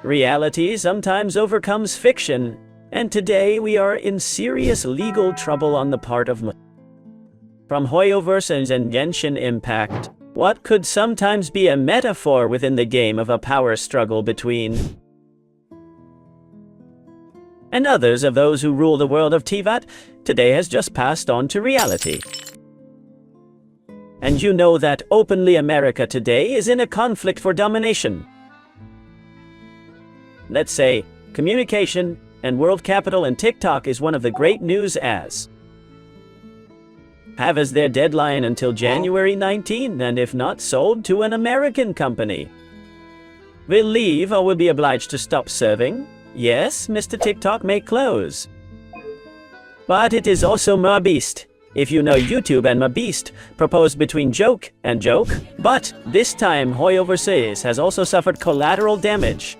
Reality sometimes overcomes fiction, and today we are in serious legal trouble on the part of from Hoyoverse and Genshin Impact. What could sometimes be a metaphor within the game of a power struggle between and others of those who rule the world of Tivat today has just passed on to reality. And you know that openly America today is in a conflict for domination. Let's say communication and world capital, and TikTok is one of the great news as have as their deadline until January 19, and if not, sold to an American company. Will leave or will be obliged to stop serving. Yes, Mr. TikTok may close. But it is also my beast. If you know YouTube and my beast proposed between joke and joke. But this time Hoyoverse has also suffered collateral damage.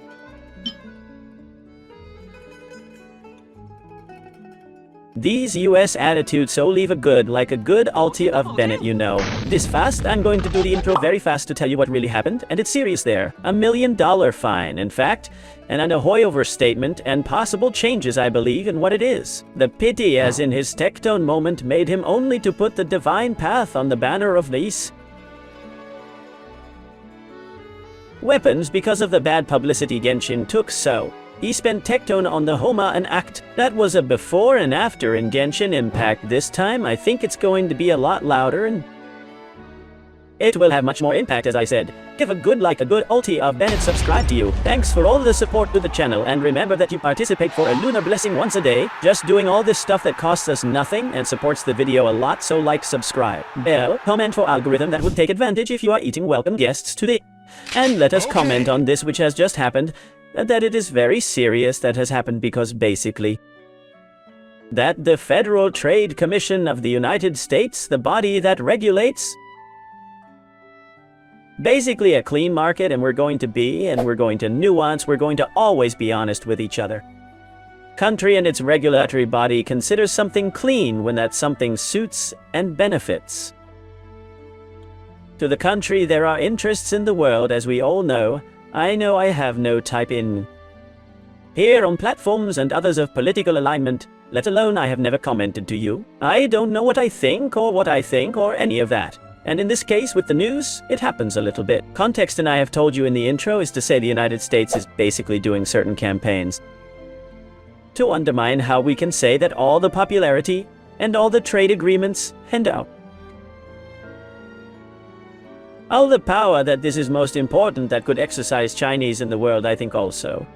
These US attitudes so leave a good like a good ulti of Bennett, you know. This fast, I'm going to do the intro very fast to tell you what really happened, and it's serious there. $1 million fine, in fact, and a Hoyoverse statement and possible changes, I believe, in what it is. The pity as in his Tectone moment made him only to put the divine path on the banner of these weapons because of the bad publicity Genshin took, so he spent Tectone on the Homa and Act. That was a before and after in Genshin Impact. This time I think it's going to be a lot louder and it will have much more impact, as I said. Give a good like a good ulti of Bennett, subscribe to you. Thanks for all the support to the channel, and remember that you participate for a lunar blessing once a day. Just doing all this stuff that costs us nothing and supports the video a lot, so like, subscribe, bell, comment for algorithm that would take advantage if you are eating welcome guests today. And let us comment on this which has just happened. That it is very serious that has happened because basically that the Federal Trade Commission of the United States, the body that regulates basically a clean market, and we're going to nuance, we're going to always be honest with each other. Country and its regulatory body considers something clean when that something suits and benefits. To the country there are interests in the world, as we all know. I know I have no type in here on platforms and others of political alignment, let alone I have never commented to you. I don't know what I think or any of that. And in this case with the news, it happens a little bit. Context, and I have told you in the intro, is to say the United States is basically doing certain campaigns to undermine how we can say that all the popularity and all the trade agreements hand out all the power that this is most important that could exercise Chinese in the world, I think also.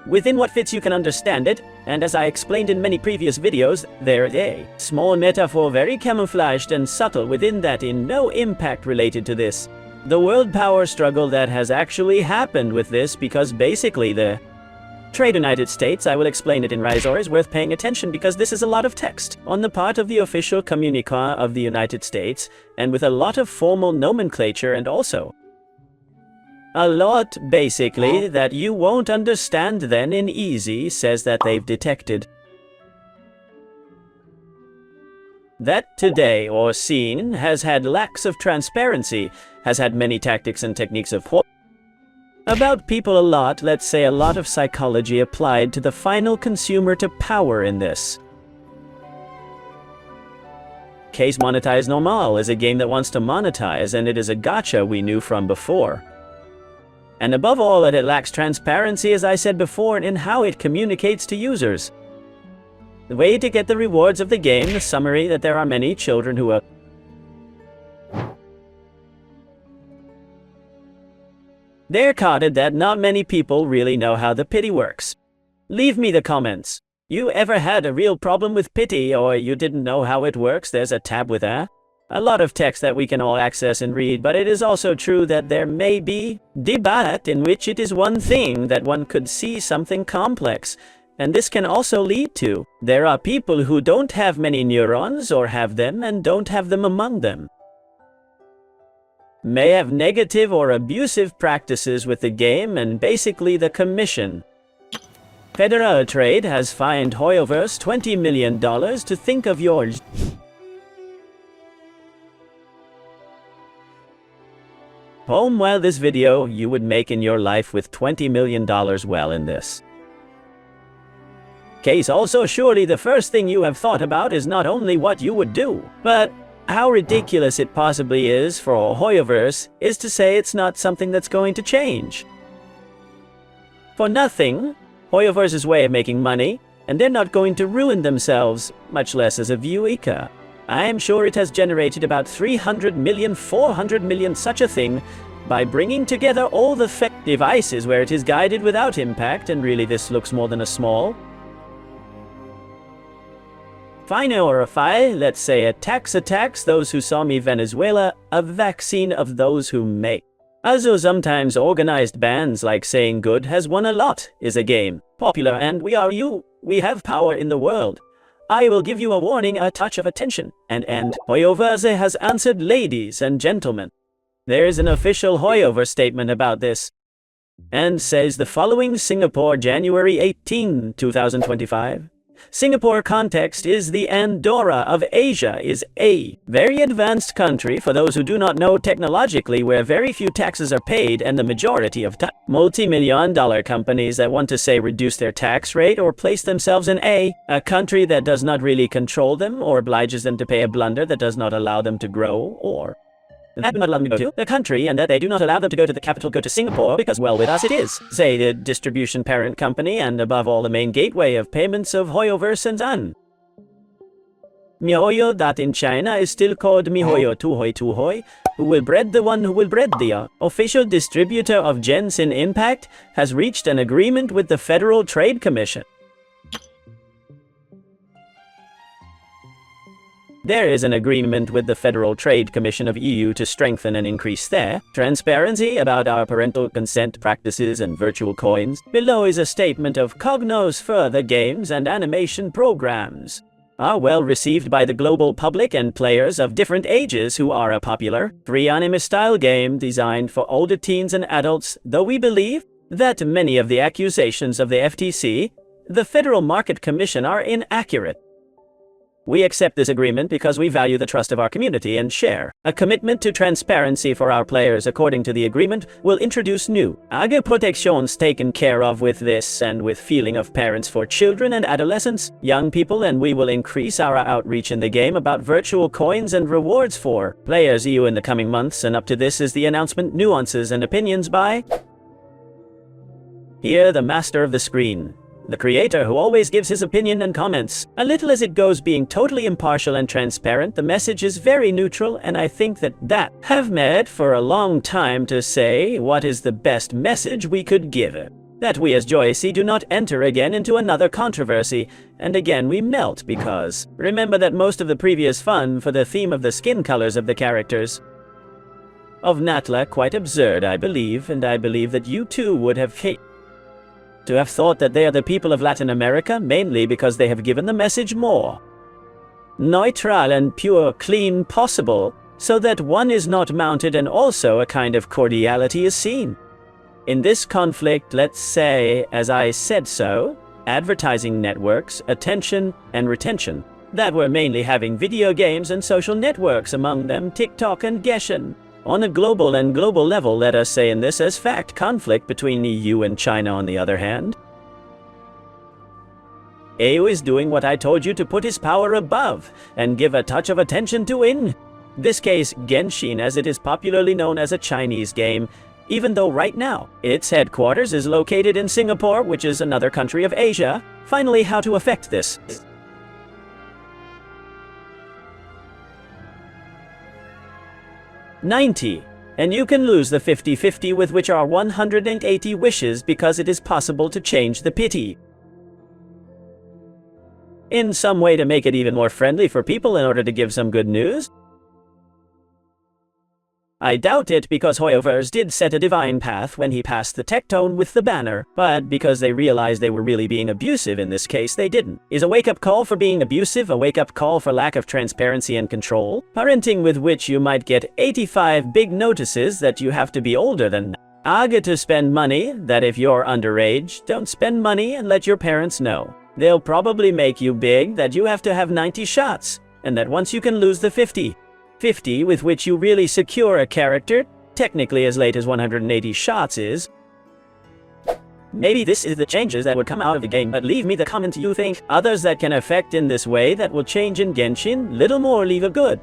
Within what fits you can understand it, and as I explained in many previous videos, there is a small metaphor very camouflaged and subtle within that in no impact related to this. The world power struggle that has actually happened with this, because basically the trade United States, I will explain it in Rizor, is worth paying attention because this is a lot of text on the part of the official communique of the United States, and with a lot of formal nomenclature and also a lot, basically, that you won't understand then in easy, says that they've detected that today or seen has had lacks of transparency, has had many tactics and techniques of about people, a lot, let's say a lot of psychology applied to the final consumer to power in this case. Monetize Normal is a game that wants to monetize, and it is a gacha we knew from before. And above all, it lacks transparency, as I said before, in how it communicates to users. The way to get the rewards of the game, the summary that there are many children who are they're carded that not many people really know how the pity works. Leave me the comments. You ever had a real problem with pity, or you didn't know how it works? There's a tab with a lot of text that we can all access and read, but it is also true that there may be debate in which it is one thing that one could see something complex, and this can also lead to there are people who don't have many neurons or have them and don't have them among them. May have negative or abusive practices with the game, and basically the commission. Federal Trade has fined Hoyoverse $20 million to think of yours. home while this video you would make in your life with $20 million well in this case. Also, surely the first thing you have thought about is not only what you would do, but how ridiculous it possibly is for Hoyoverse is to say it's not something that's going to change. For nothing, Hoyoverse's way of making money, and they're not going to ruin themselves, much less as a viewer. I am sure it has generated about 300 million, 400 million, such a thing, by bringing together all the devices where it is guided without impact, and really this looks more than a small fine or a fine, let's say a tax attacks those who saw me Venezuela, a vaccine of those who make. Also sometimes organized bands like saying good has won a lot is a game. Popular and we are you. We have power in the world. I will give you a warning, a touch of attention. And Hoyoverse has answered, ladies and gentlemen. There is an official Hoyoverse statement about this. And says the following: Singapore, January 18, 2025. Singapore context is the Andorra of Asia, is a very advanced country for those who do not know technologically, where very few taxes are paid and the majority of multi-million-dollar companies that want to say reduce their tax rate or place themselves in a country that does not really control them or obliges them to pay a blunder that does not allow them to grow, or that do not allow them to go to the country, and that they do not allow them to go to the capital, go to Singapore, because, well, with us it is, say, the distribution parent company, and above all the main gateway of payments of Hoyoverse and Zan. Mihoyo, that in China is still called Mihoyo Tuhoi, who will bread the one who will bread the official distributor of Genshin Impact, has reached an agreement with the Federal Trade Commission. There is an agreement with the Federal Trade Commission of EU to strengthen and increase their transparency about our parental consent practices and virtual coins. Below is a statement of Cognos. Further games and animation programs are well received by the global public and players of different ages who are a popular, free anime-style game designed for older teens and adults, though we believe that many of the accusations of the FTC, the Federal Market Commission, are inaccurate. We accept this agreement because we value the trust of our community and share a commitment to transparency for our players. According to the agreement, we'll introduce new protections taken care of with this and with feeling of parents for children and adolescents, young people, and we will increase our outreach in the game about virtual coins and rewards for players EU in the coming months. And up to this is the announcement, nuances and opinions by here, the master of the screen. The creator who always gives his opinion and comments, a little as it goes, being totally impartial and transparent. The message is very neutral, and I think that have met for a long time to say what is the best message we could give it. That we as Joycey do not enter again into another controversy, and again we melt, because remember that most of the previous fun for the theme of the skin colors of the characters of NATLAN quite absurd, I believe, and I believe that you too would have to have thought that they are the people of Latin America, mainly because they have given the message more neutral and pure, clean possible, so that one is not mounted and also a kind of cordiality is seen. In this conflict, let's say, as I said so, advertising networks, attention and retention, that were mainly having video games and social networks, among them TikTok and Genshin. On a global level, let us say in this as fact, conflict between EU and China on the other hand. EU is doing what I told you, to put his power above and give a touch of attention to in this case Genshin, as it is popularly known as a Chinese game, even though right now its headquarters is located in Singapore, which is another country of Asia. Finally, how to affect this. 90, and you can lose the 50-50, with which are 180 wishes, because it is possible to change the pity in some way to make it even more friendly for people in order to give some good news. I doubt it, because Hoyoverse did set a divine path when he passed the tectone with the banner, but because they realized they were really being abusive in this case, they didn't. Is a wake-up call for being abusive, a wake-up call for lack of transparency and control, parenting with which you might get 85 big notices that you have to be older than AGA to spend money, that if you're underage, don't spend money and let your parents know. They'll probably make you big that you have to have 90 shots, and that once you can lose the 50 with which you really secure a character, technically as late as 180 shots is. Maybe this is the changes that would come out of the game, but leave me the comment you think others that can affect in this way that will change in Genshin. Little more, leave a good.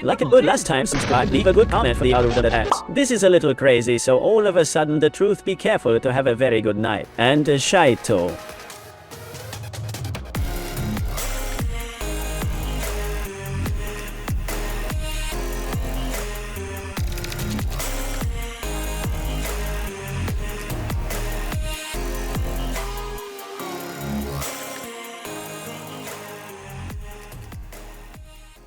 Like a good last time, subscribe, leave a good comment for the algorithm that has. This is a little crazy, so all of a sudden the truth, be careful to have a very good night. And a shaito.